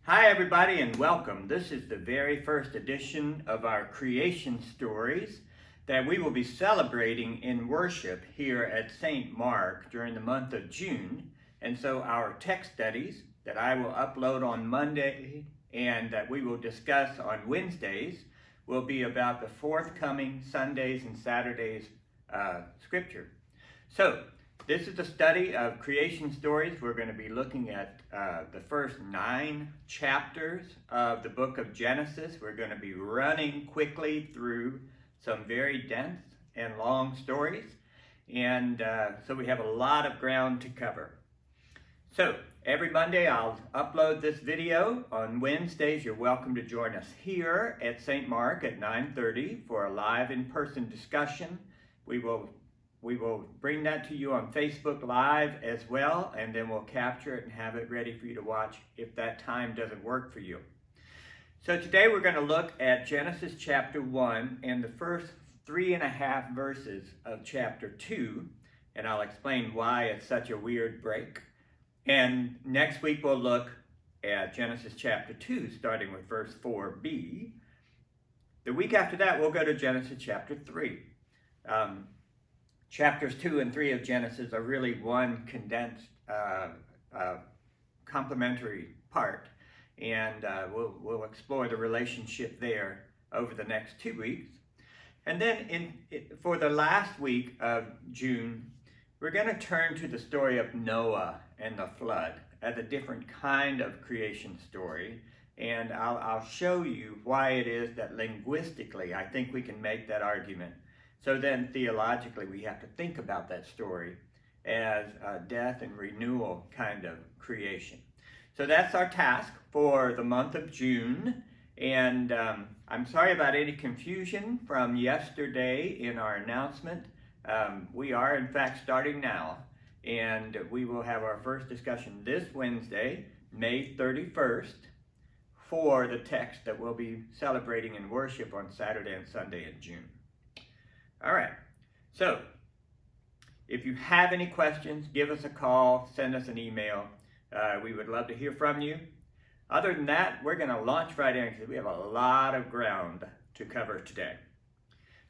Hi everybody and welcome. This is the very first edition of our creation stories that we will be celebrating in worship here at St. Mark during the month of June. And so our text studies that I will upload on Monday and that we will discuss on Wednesdays will be about the forthcoming Sundays and Saturdays scripture. So this is a study of creation stories. We're going to be looking at the first 9 chapters of the book of Genesis. We're going to be running quickly through some very dense and long stories. And so we have a lot of ground to cover. So every Monday I'll upload this video. On Wednesdays you're welcome to join us here at St. Mark at 9:30 for a live in-person discussion. We will bring that to you on Facebook Live as well, and then we'll capture it and have it ready for you to watch if that time doesn't work for you. So today we're going to look at Genesis chapter 1 and the first 3.5 verses of chapter 2, and I'll explain why it's such a weird break. And next week we'll look at Genesis chapter 2, starting with verse 4b. The week after that we'll go to Genesis chapter 3. Chapters 2 and 3 of Genesis are really one condensed complementary part, and we'll explore the relationship there over the next 2 weeks. And then for the last week of June, we're going to turn to the story of Noah and the flood as a different kind of creation story, and I'll show you why it is that linguistically I think we can make that argument. So then theologically we have to think about that story as a death and renewal kind of creation. So that's our task for the month of June. And I'm sorry about any confusion from yesterday in our announcement. We are in fact starting now, and we will have our first discussion this Wednesday, May 31st, for the text that we'll be celebrating in worship on Saturday and Sunday in June. All right, so if you have any questions, give us a call, send us an email. We would love to hear from you. Other than that, we're going to launch right in because we have a lot of ground to cover today.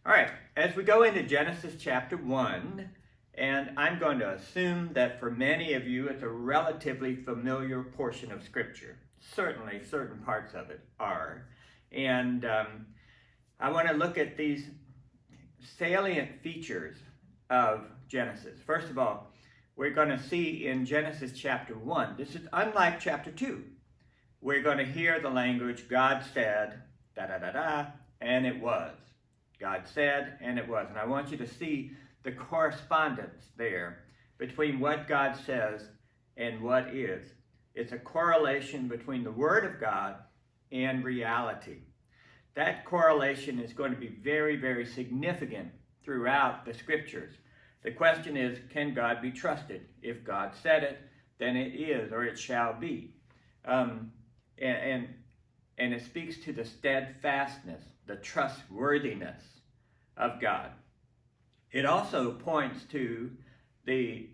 All right, as we go into Genesis chapter 1, and I'm going to assume that for many of you it's a relatively familiar portion of Scripture. Certainly, certain parts of it are. And I want to look at these salient features of Genesis. First of all, we're going to see in Genesis chapter 1, this is unlike chapter 2. We're going to hear the language, God said, da-da-da-da, and it was. God said, and it was. And I want you to see the correspondence there between what God says and what is. It's a correlation between the Word of God and reality. That correlation is going to be very, very significant throughout the Scriptures. The question is, can God be trusted? If God said it, then it is, or it shall be. And it speaks to the steadfastness, the trustworthiness of God. It also points to the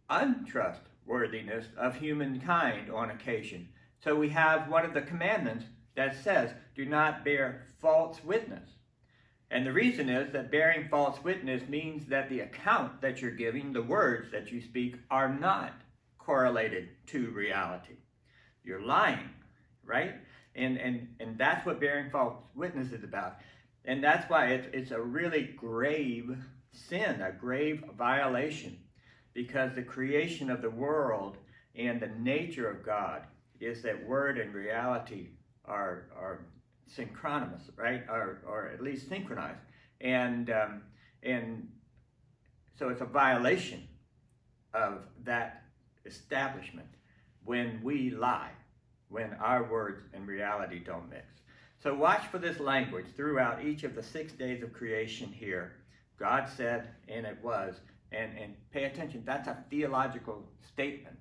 untrustworthiness of humankind on occasion. So we have one of the commandments that says, do not bear false witness. And the reason is that bearing false witness means that the account that you're giving, the words that you speak, are not correlated to reality. You're lying, right? And that's what bearing false witness is about. And that's why it's a really grave sin, a grave violation, because the creation of the world and the nature of God is that word and reality are synchronous, right? Or at least synchronized. And so it's a violation of that establishment when we lie, when our words and reality don't mix. So watch for this language throughout each of the 6 days of creation here. God said, and it was. And pay attention, that's a theological statement.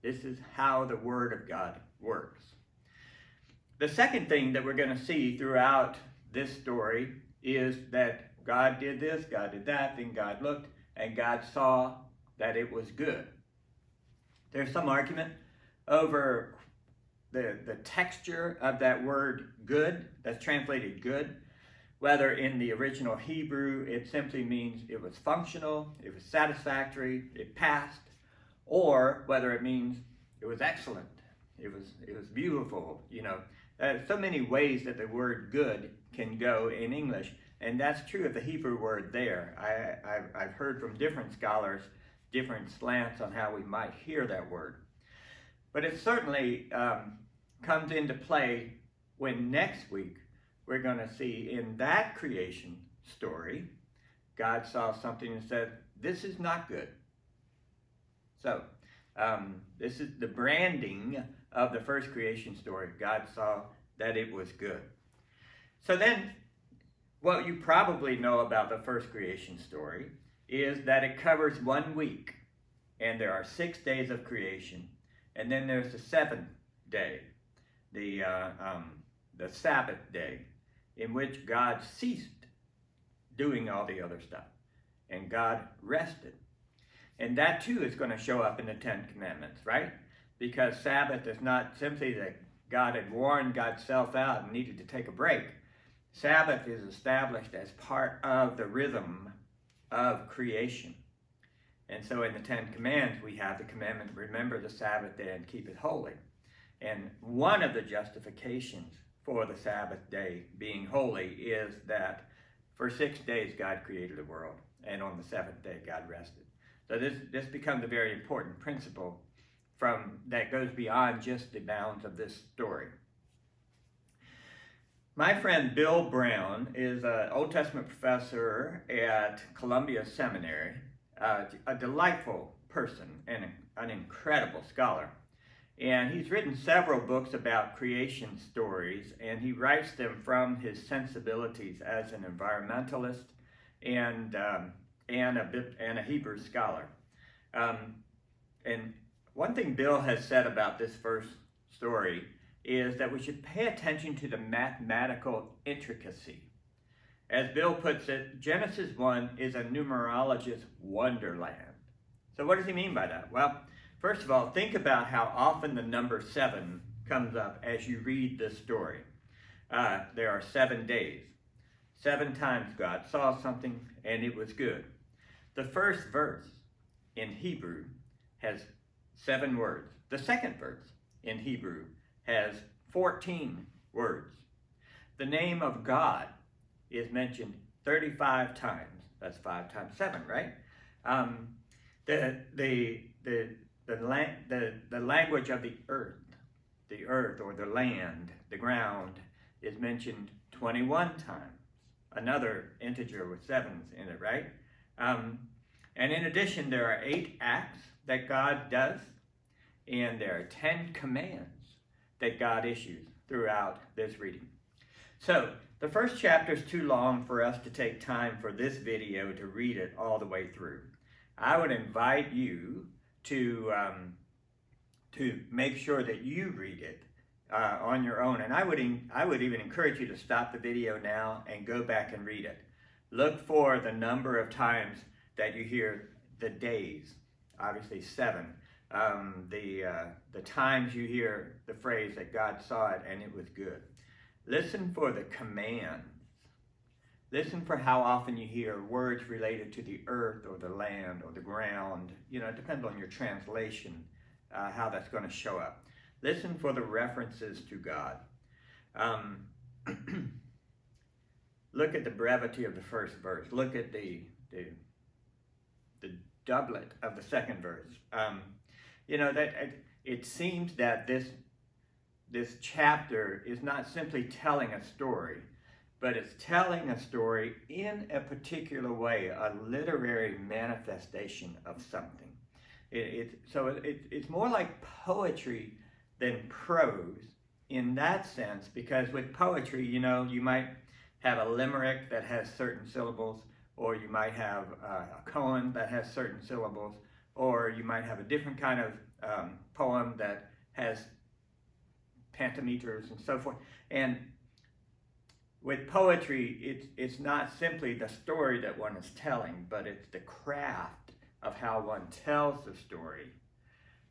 This is how the Word of God works. The second thing that we're going to see throughout this story is that God did this, God did that, then God looked, and God saw that it was good. There's some argument over the texture of that word good, that's translated good, whether in the original Hebrew it simply means it was functional, it was satisfactory, it passed, or whether it means it was excellent, it was beautiful. So many ways that the word good can go in English, and that's true of the Hebrew word there. I've heard from different scholars different slants on how we might hear that word. But it certainly comes into play when next week we're going to see in that creation story, God saw something and said, this is not good. So this is the branding of the first creation story. God saw that it was good. So then what you probably know about the first creation story is that it covers 1 week, and there are 6 days of creation, and then there's the 7th day, the Sabbath day, in which God ceased doing all the other stuff, and God rested. And that too is going to show up in the 10 Commandments, right? Because Sabbath is not simply that God had worn God's self out and needed to take a break. Sabbath is established as part of the rhythm of creation. And so in the 10 Commandments, we have the commandment, remember the Sabbath day and keep it holy. And one of the justifications for the Sabbath day being holy is that for 6 days God created the world, and on the 7th day God rested. So this becomes a very important principle that goes beyond just the bounds of this story. My friend Bill Brown is an Old Testament professor at Columbia Seminary, a delightful person and an incredible scholar. And he's written several books about creation stories, and he writes them from his sensibilities as an environmentalist and a Hebrew scholar. And one thing Bill has said about this first story is that we should pay attention to the mathematical intricacy. As Bill puts it, Genesis 1 is a numerologist's wonderland. So what does he mean by that? Well, first of all, think about how often the number 7 comes up as you read this story. There are 7 days. 7 times God saw something and it was good. The first verse in Hebrew has 7 words. The second verse in Hebrew has 14 words. The name of God is mentioned 35 times. That's 5 times 7, right? The language of the earth or the land, the ground, is mentioned 21 times. Another integer with 7s in it, right? And in addition, there are 8 acts that God does, and there are 10 commands that God issues throughout this reading. So the first chapter is too long for us to take time for this video to read it all the way through. I would invite you to make sure that you read it on your own, and I would even encourage you to stop the video now and go back and read it. Look for the number of times that you hear the days, obviously 7. The times you hear the phrase that God saw it and it was good. Listen for the commands. Listen for how often you hear words related to the earth or the land or the ground. It depends on your translation, how that's going to show up. Listen for the references to God. Look at the brevity of the first verse. Look at the doublet of the second verse. It seems that this chapter is not simply telling a story, but it's telling a story in a particular way, a literary manifestation of something. It's more like poetry than prose in that sense, because with poetry, you might have a limerick that has certain syllables, or you might have a koan that has certain syllables, or you might have a different kind of poem that has pentameters and so forth. And with poetry, it's not simply the story that one is telling, but it's the craft of how one tells the story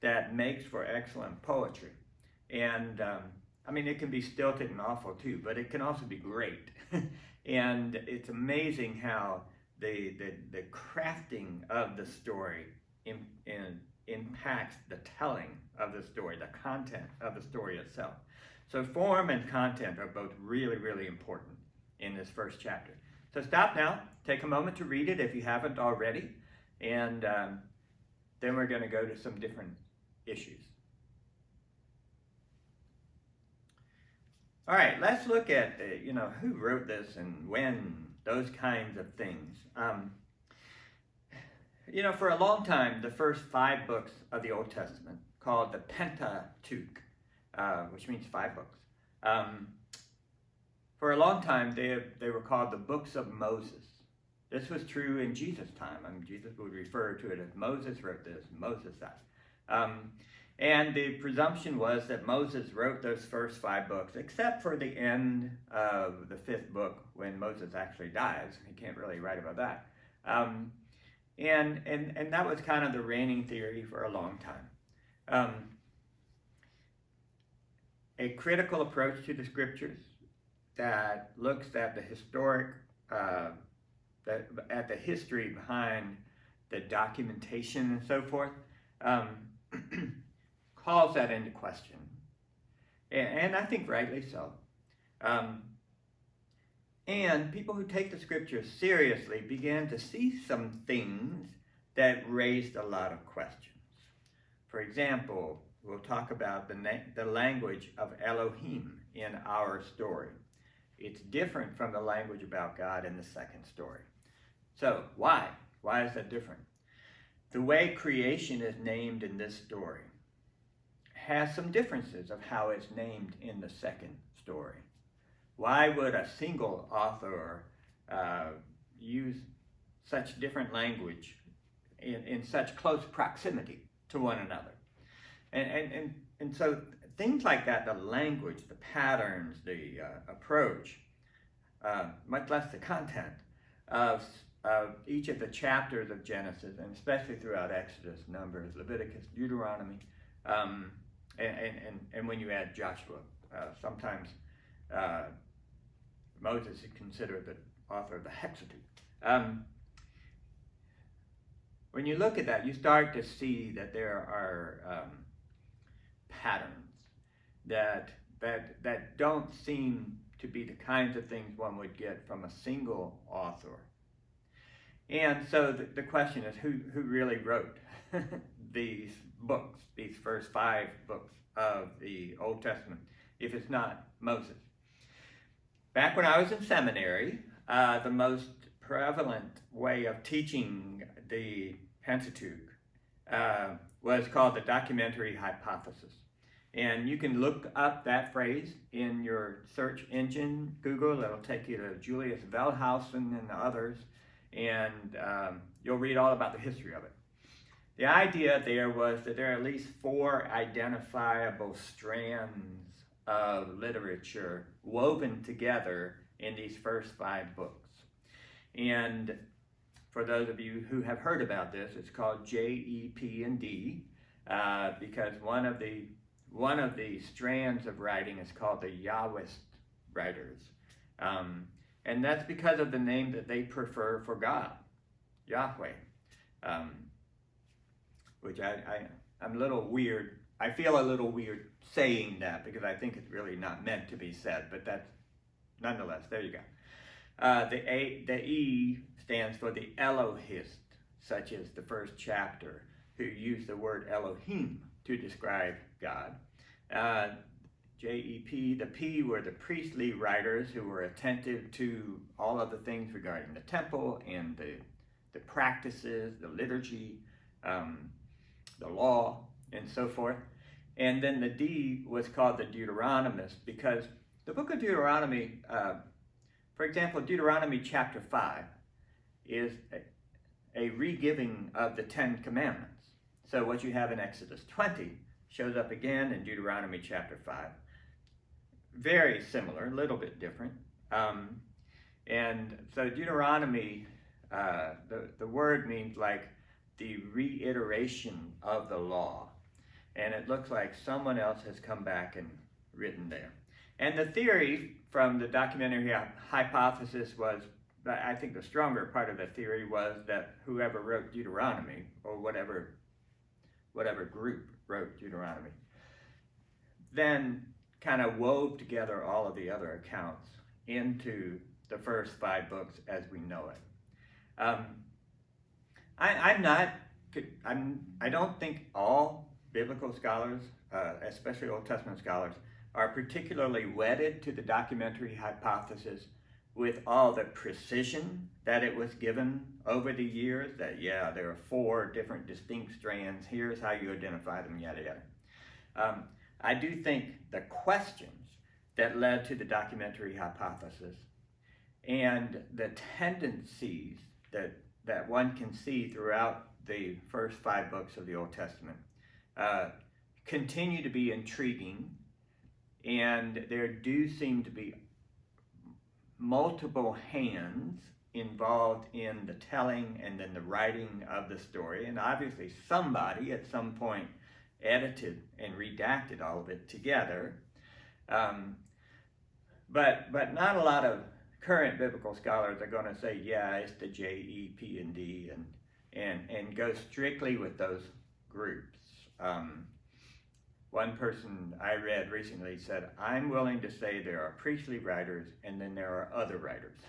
that makes for excellent poetry. And I mean, it can be stilted and awful too, but it can also be great. And it's amazing how the crafting of the story impacts the telling of the story, the content of the story itself. So form and content are both really, really important in this first chapter. So stop now, take a moment to read it if you haven't already, and then we're going to go to some different issues. All right, let's look at, who wrote this and when, those kinds of things. For a long time, the first 5 books of the Old Testament, called the Pentateuch, which means 5 books, for a long time, they were called the books of Moses. This was true in Jesus' time. I mean, Jesus would refer to it as Moses wrote this, Moses that. And the presumption was that Moses wrote those first 5 books, except for the end of the 5th book when Moses actually dies. He can't really write about that. And that was kind of the reigning theory for a long time. A critical approach to the scriptures that looks at the historic, at the history behind the documentation and so forth, calls that into question, and I think rightly so. And people who take the scriptures seriously began to see some things that raised a lot of questions. For example, we'll talk about the language of Elohim in our story. It's different from the language about God in the second story. So why? Why is that different? The way creation is named in this story has some differences of how it's named in the second story. Why would a single author use such different language in such close proximity to one another? And so things like that, the language, the patterns, the approach, much less the content of each of the chapters of Genesis, and especially throughout Exodus, Numbers, Leviticus, Deuteronomy, and when you add Joshua, sometimes Moses is considered the author of the Hexateuch. When you look at that, you start to see that there are patterns that don't seem to be the kinds of things one would get from a single author. And so the question is, who really wrote these books, these first 5 books of the Old Testament, if it's not Moses? Back when I was in seminary, the most prevalent way of teaching the Pentateuch was called the documentary hypothesis. And you can look up that phrase in your search engine, Google. It'll take you to Julius Wellhausen and others, and you'll read all about the history of it. The idea there was that there are at least 4 identifiable strands of literature woven together in these first 5 books. And for those of you who have heard about this, it's called J, E, P, and D, because one of the strands of writing is called the Yahwist writers. And that's because of the name that they prefer for God, Yahweh, which I'm a little weird. I feel a little weird saying that because I think it's really not meant to be said, but that's nonetheless, there you go. The E stands for the Elohist, such as the first chapter, who use the word Elohim to describe God. J-E-P, the P were the priestly writers who were attentive to all of the things regarding the temple and the practices, the liturgy, the law, and so forth. And then the D was called the Deuteronomist because the book of Deuteronomy, for example, Deuteronomy chapter 5 is a re-giving of the 10 Commandments. So what you have in Exodus 20 shows up again in Deuteronomy chapter 5. Very similar, a little bit different. And so Deuteronomy, the word means like the reiteration of the law. and it looks like someone else has come back and written there. And the theory from the documentary hypothesis was, I think the stronger part of the theory was that whoever wrote Deuteronomy, or whatever group wrote Deuteronomy, then kind of wove together all of the other accounts into the first 5 books as we know it. I don't think all biblical scholars, especially Old Testament scholars, are particularly wedded to the documentary hypothesis with all the precision that it was given over the years, that there are 4 different distinct strands, here's how you identify them, yada yada. I do think the questions that led to the documentary hypothesis and the tendencies that one can see throughout the first 5 books of the Old Testament continue to be intriguing, and there do seem to be multiple hands involved in the telling and then the writing of the story, and obviously somebody at some point edited and redacted all of it together. But not a lot of current biblical scholars are going to say, it's the J, E, P, and D, and go strictly with those groups. One person I read recently said, I'm willing to say there are priestly writers and then there are other writers.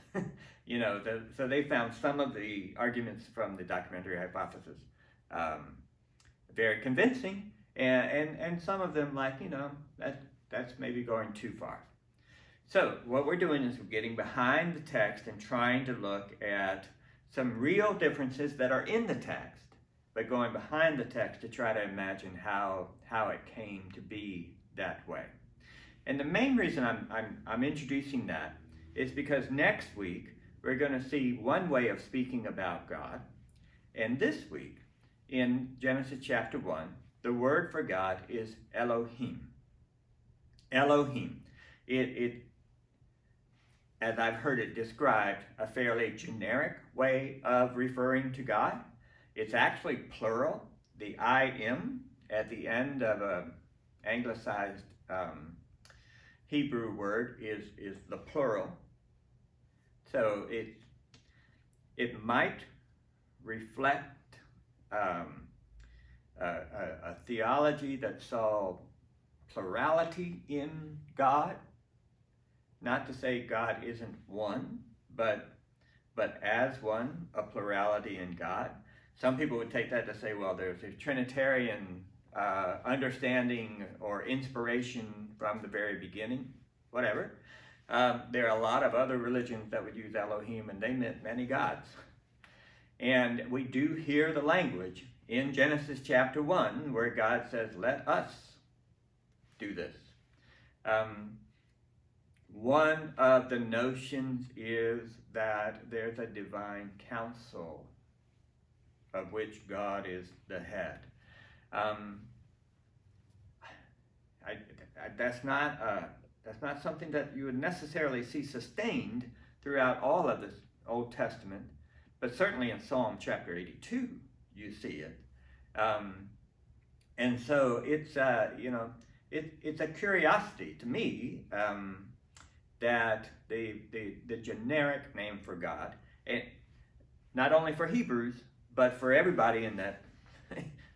So they found some of the arguments from the documentary hypothesis very convincing, and some of them that's maybe going too far. So what we're doing is we're getting behind the text and trying to look at some real differences that are in the text, but going behind the text to try to imagine how it came to be that way. And the main reason I'm introducing that is because next week we're going to see one way of speaking about God, and this week in Genesis chapter 1, the word for God is Elohim. Elohim. It as I've heard it described, a fairly generic way of referring to God. It's actually plural. The I-M at the end of an anglicized Hebrew word is the plural. So it might reflect a theology that saw plurality in God. Not to say God isn't one, but as one, a plurality in God. Some people would take that to say, well, there's a Trinitarian understanding or inspiration from the very beginning, whatever. There are a lot of other religions that would use Elohim, and they meant many gods. And we do hear the language in Genesis chapter 1 where God says, let us do this. One of the notions is that there's a divine council of which God is the head. That's not something that you would necessarily see sustained throughout all of this Old Testament, but certainly in Psalm chapter 82 you see it. And so it's it's a curiosity to me that the generic name for God, and not only for Hebrews, but for everybody in that,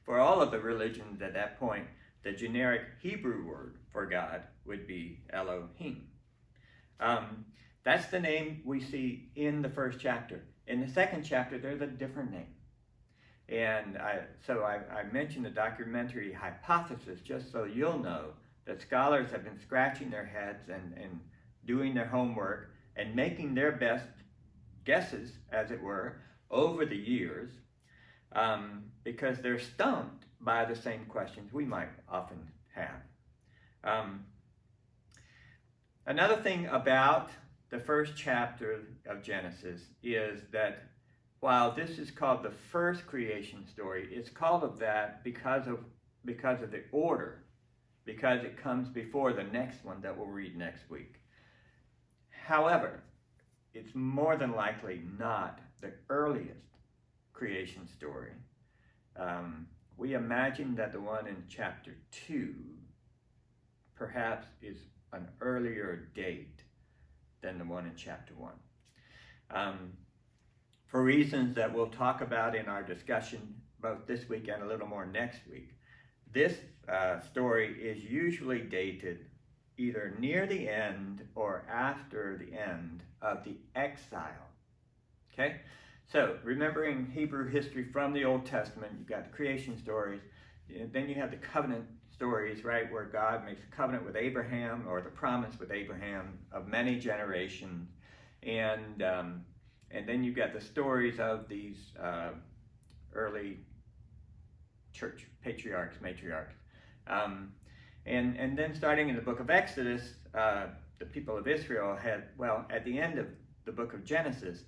for all of the religions at that point, the generic Hebrew word for God would be Elohim. That's the name we see in the first chapter. In the second chapter, there's a different name. And I mentioned the documentary hypothesis just so you'll know that scholars have been scratching their heads and doing their homework and making their best guesses, as it were, over the years, because they're stumped by the same questions we might often have. Another thing about the first chapter of Genesis is that while this is called the first creation story, it's called of that because of the order, because it comes before the next one that we'll read next week. However, it's more than likely not the earliest creation story. we imagine that the one in chapter 2 perhaps is an earlier date than the one in chapter 1. For reasons that we'll talk about in our discussion both this week and a little more next week, this story is usually dated either near the end or after the end of the exile. Okay? So, remembering Hebrew history from the Old Testament, you've got the creation stories, then you have the covenant stories, right, where God makes a covenant with Abraham, or the promise with Abraham of many generations, and then you've got the stories of these early church patriarchs, matriarchs. And then starting in the book of Exodus, the people of Israel had, well, at the end of the book of Genesis,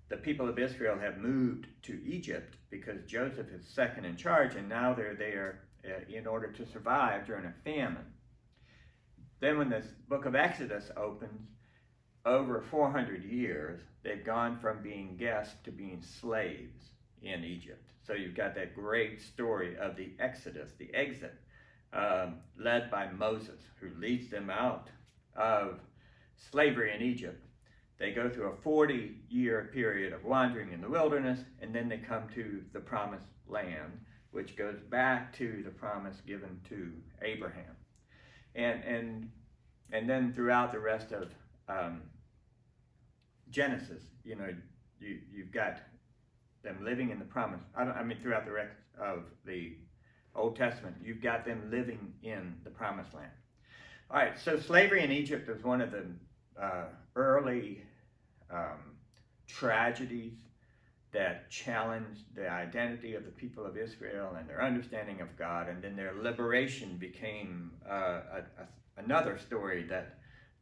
the people of Israel have moved to Egypt because Joseph is second in charge, and now they're there in order to survive during a famine. Then when this book of Exodus opens, over 400 years, they've gone from being guests to being slaves in Egypt. So you've got that great story of the Exodus, the exit, led by Moses, who leads them out of slavery in Egypt. They go through a 40-year period of wandering in the wilderness, and then they come to the promised land, which goes back to the promise given to Abraham. And then throughout the rest of Genesis, you know, you've got them living in the promise. Throughout the rest of the Old Testament, you've got them living in the promised land. All right, so slavery in Egypt was one of the early tragedies that challenged the identity of the people of Israel and their understanding of God, and then their liberation became another story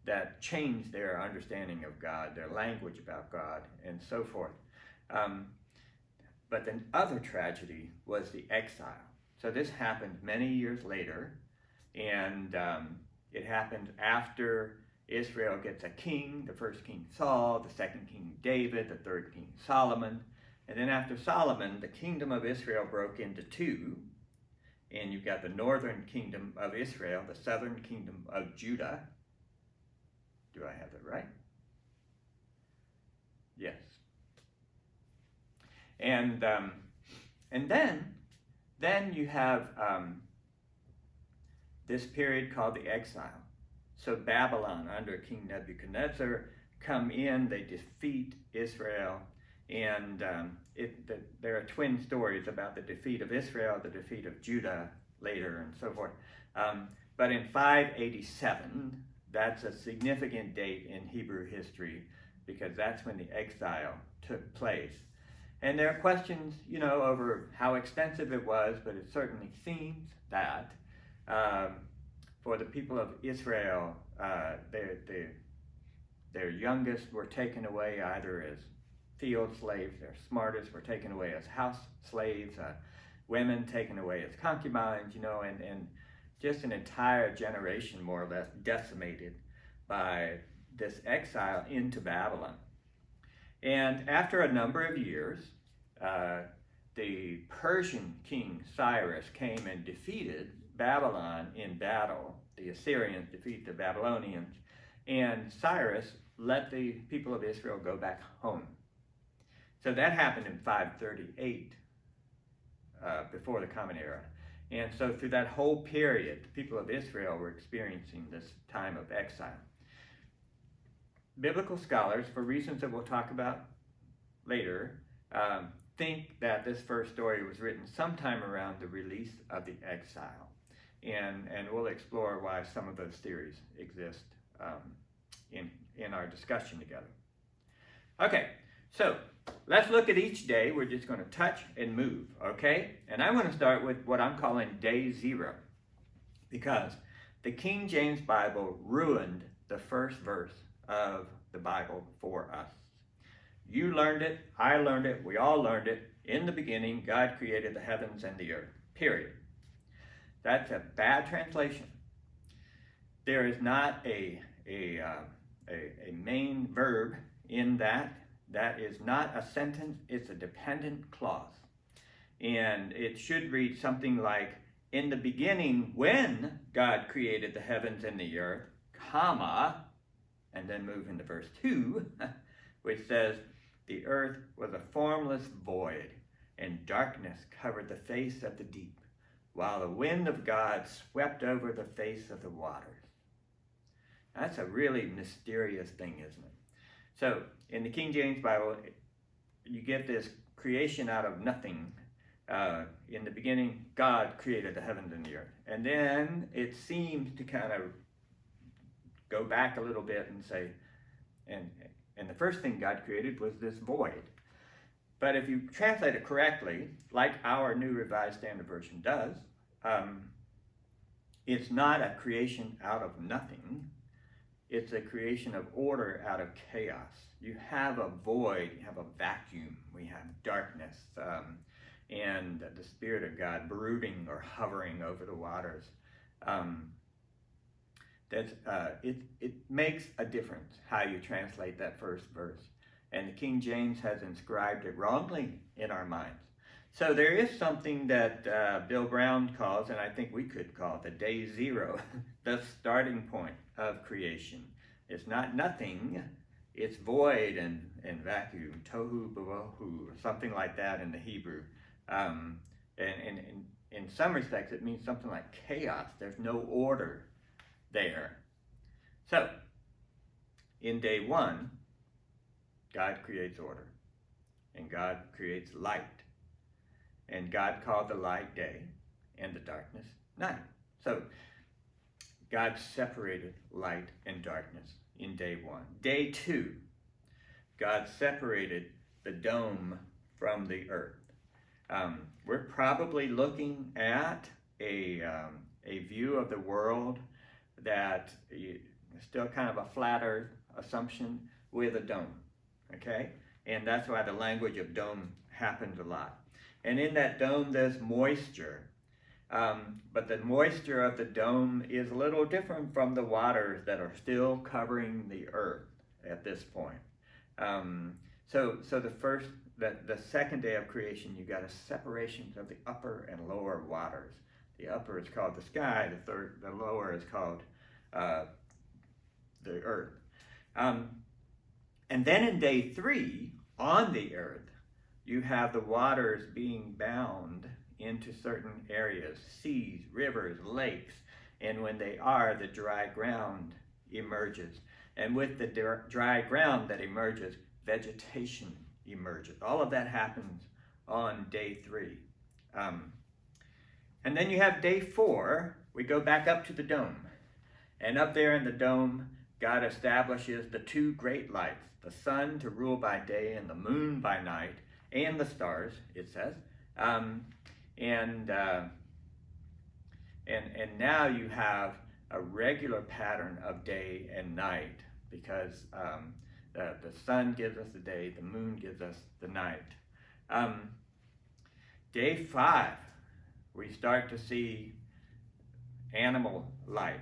that changed their understanding of God, their language about God, and so forth. But the other tragedy was the exile. So this happened many years later, and it happened after Israel gets a king, the first king Saul, the second king David, the third king Solomon. And then after Solomon, the kingdom of Israel broke into two. And you've got the northern kingdom of Israel, the southern kingdom of Judah. Do I have that right? Yes. And then you have this period called the exile. So Babylon, under King Nebuchadnezzar, come in, they defeat Israel, and there are twin stories about the defeat of Israel, the defeat of Judah later, and so forth. But in 587, that's a significant date in Hebrew history, because that's when the exile took place. And there are questions, you know, over how extensive it was, but it certainly seems that for the people of Israel, their youngest were taken away either as field slaves, their smartest were taken away as house slaves, women taken away as concubines, you know, and just an entire generation more or less decimated by this exile into Babylon. And after a number of years, the Persian king Cyrus came and defeated Babylon in battle. The Assyrians defeat the Babylonians, and Cyrus let the people of Israel go back home. So that happened in 538, before the Common Era. And so through that whole period, the people of Israel were experiencing this time of exile. Biblical scholars, for reasons that we'll talk about later, think that this first story was written sometime around the release of the exile. And we'll explore why some of those theories exist in our discussion together. Okay, so let's look at each day. We're just going to touch and move, okay? And I want to start with what I'm calling day 0, because the King James Bible ruined the first verse of the Bible for us. You learned it, I learned it, we all learned it. In the beginning, God created the heavens and the earth, period. That's a bad translation. There is not a main verb in that. That is not a sentence, it's a dependent clause. And it should read something like, in the beginning, when God created the heavens and the earth, comma, and then move into verse 2, which says, the earth was a formless void, and darkness covered the face of the deep, while the wind of God swept over the face of the waters. That's a really mysterious thing, isn't it? So, in the King James Bible, you get this creation out of nothing. In the beginning, God created the heavens and the earth. And then it seems to kind of go back a little bit and say, and the first thing God created was this void. But if you translate it correctly, like our New Revised Standard Version does, it's not a creation out of nothing. It's a creation of order out of chaos. You have a void, you have a vacuum, we have darkness, and the Spirit of God brooding or hovering over the waters. It makes a difference how you translate that first verse. And the King James has inscribed it wrongly in our minds. So there is something that Bill Brown calls, and I think we could call it the day zero, the starting point of creation. It's not nothing, it's void and vacuum, tohu bohu, or something like that in the Hebrew. And in some respects, it means something like chaos. There's no order there. So, in day one, God creates order, and God creates light. And God called the light day, and the darkness night. So, God separated light and darkness in day one. Day two, God separated the dome from the earth. We're probably looking at a view of the world that is still kind of a flat earth assumption with a dome, okay? And that's why the language of dome happens a lot. And in that dome, there's moisture. But the moisture of the dome is a little different from the waters that are still covering the earth at this point. So the second day of creation, you got a separation of the upper and lower waters. The upper is called the sky. The lower is called the earth. And then in day three, on the earth, you have the waters being bound into certain areas, seas, rivers, lakes, and when they are, the dry ground emerges. And with the dry ground that emerges, vegetation emerges. All of that happens on day three. And then you have day four, we go back up to the dome. And up there in the dome, God establishes the two great lights, the sun to rule by day and the moon by night, and the stars, it says. And now you have a regular pattern of day and night because the sun gives us the day, the moon gives us the night. Day 5, we start to see animal life.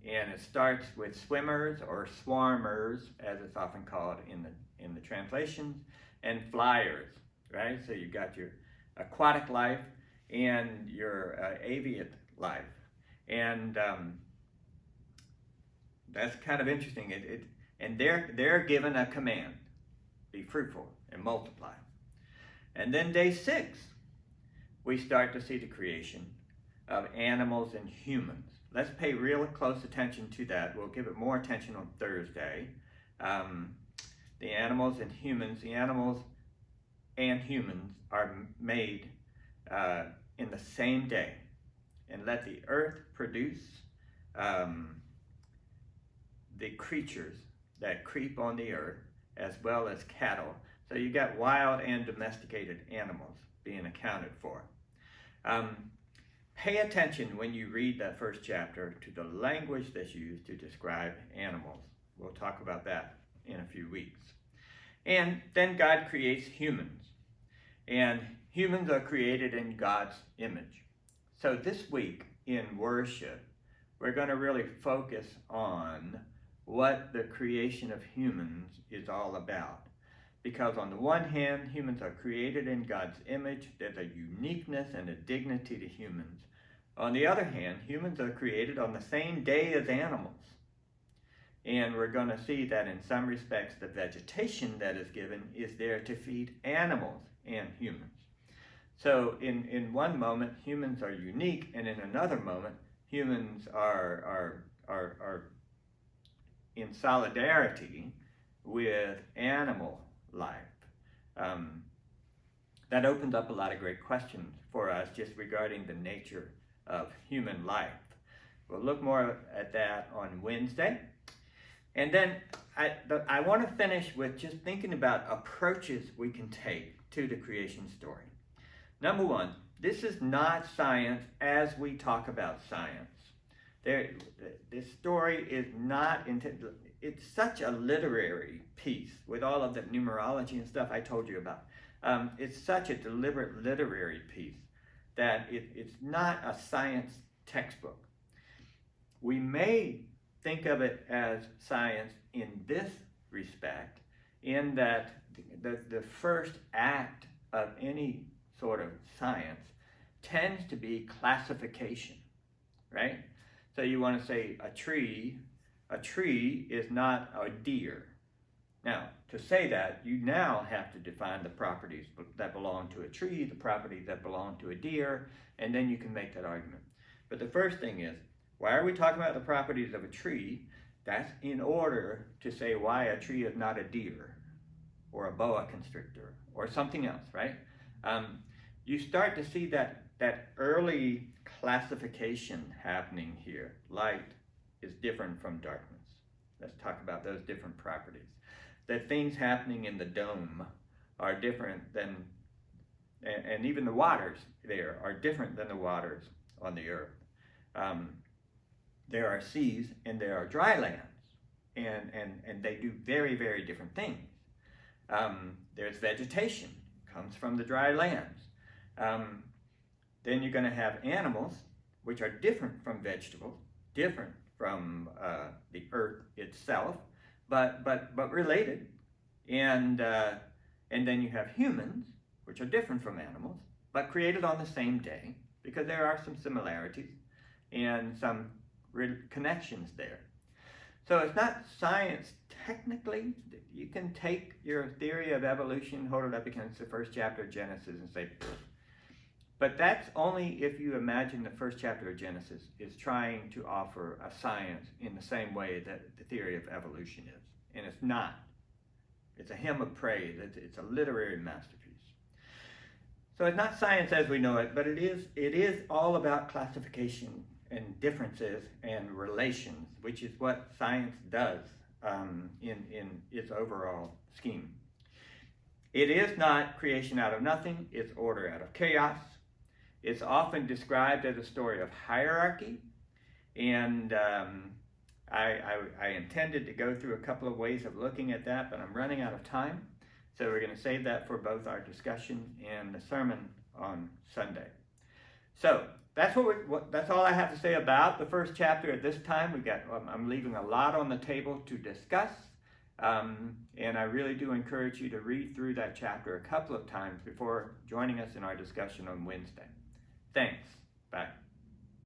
And it starts with swimmers or swarmers, as it's often called in the translations, and flyers, right? So you've got your aquatic life and your avian life. And that's kind of interesting. And they're given a command, be fruitful and multiply. And then day 6, we start to see the creation of animals and humans. Let's pay real close attention to that. We'll give it more attention on Thursday. The animals and humans are made in the same day. And let the earth produce the creatures that creep on the earth, as well as cattle. So you got wild and domesticated animals being accounted for. Pay attention when you read that first chapter to the language that's used to describe animals. We'll talk about that in a few weeks. And then God creates humans. And humans are created in God's image. So this week in worship, we're going to really focus on what the creation of humans is all about. because on the one hand, humans are created in God's image. There's a uniqueness and a dignity to humans. On the other hand, humans are created on the same day as animals. And we're going to see that in some respects, the vegetation that is given is there to feed animals and humans. So in one moment, humans are unique, and in another moment, humans are in solidarity with animal life. That opens up a lot of great questions for us just regarding the nature of human life. We'll look more at that on Wednesday. And then I want to finish with just thinking about approaches we can take to the creation story. Number one, this is not science as we talk about science. This story is not intended, it's such a literary piece with all of the numerology and stuff I told you about. It's such a deliberate literary piece that it's not a science textbook. We may think of it as science in this respect, in that the first act of any sort of science tends to be classification, right? So you want to say a tree is not a deer. Now, to say that, you now have to define the properties that belong to a tree, the properties that belong to a deer, and then you can make that argument. But the first thing is, why are we talking about the properties of a tree? That's in order to say why a tree is not a deer or a boa constrictor or something else, right? You start to see that early classification happening here. Light is different from darkness. Let's talk about those different properties. That things happening in the dome are different than, and even the waters there are different than the waters on the earth. There are seas and there are dry lands, and they do very, very different things. There's vegetation, comes from the dry lands. Then you're going to have animals, which are different from vegetables, different from the earth itself, but related. And then you have humans, which are different from animals, but created on the same day, because there are some similarities and some connections there. So it's not science technically. You can take your theory of evolution, hold it up against the first chapter of Genesis and say, pfft. But that's only if you imagine the first chapter of Genesis is trying to offer a science in the same way that the theory of evolution is. And it's not. It's a hymn of praise. It's a literary masterpiece. So it's not science as we know it, but it is all about classification and differences and relations, which is what science does in its overall scheme. It is not creation out of nothing. It's order out of chaos. It's often described as a story of hierarchy, and I intended to go through a couple of ways of looking at that, but I'm running out of time, so we're going to save that for both our discussion and the sermon on Sunday. So that's that's all I have to say about the first chapter at this time. I'm leaving a lot on the table to discuss, and I really do encourage you to read through that chapter a couple of times before joining us in our discussion on Wednesday. Thanks. Bye.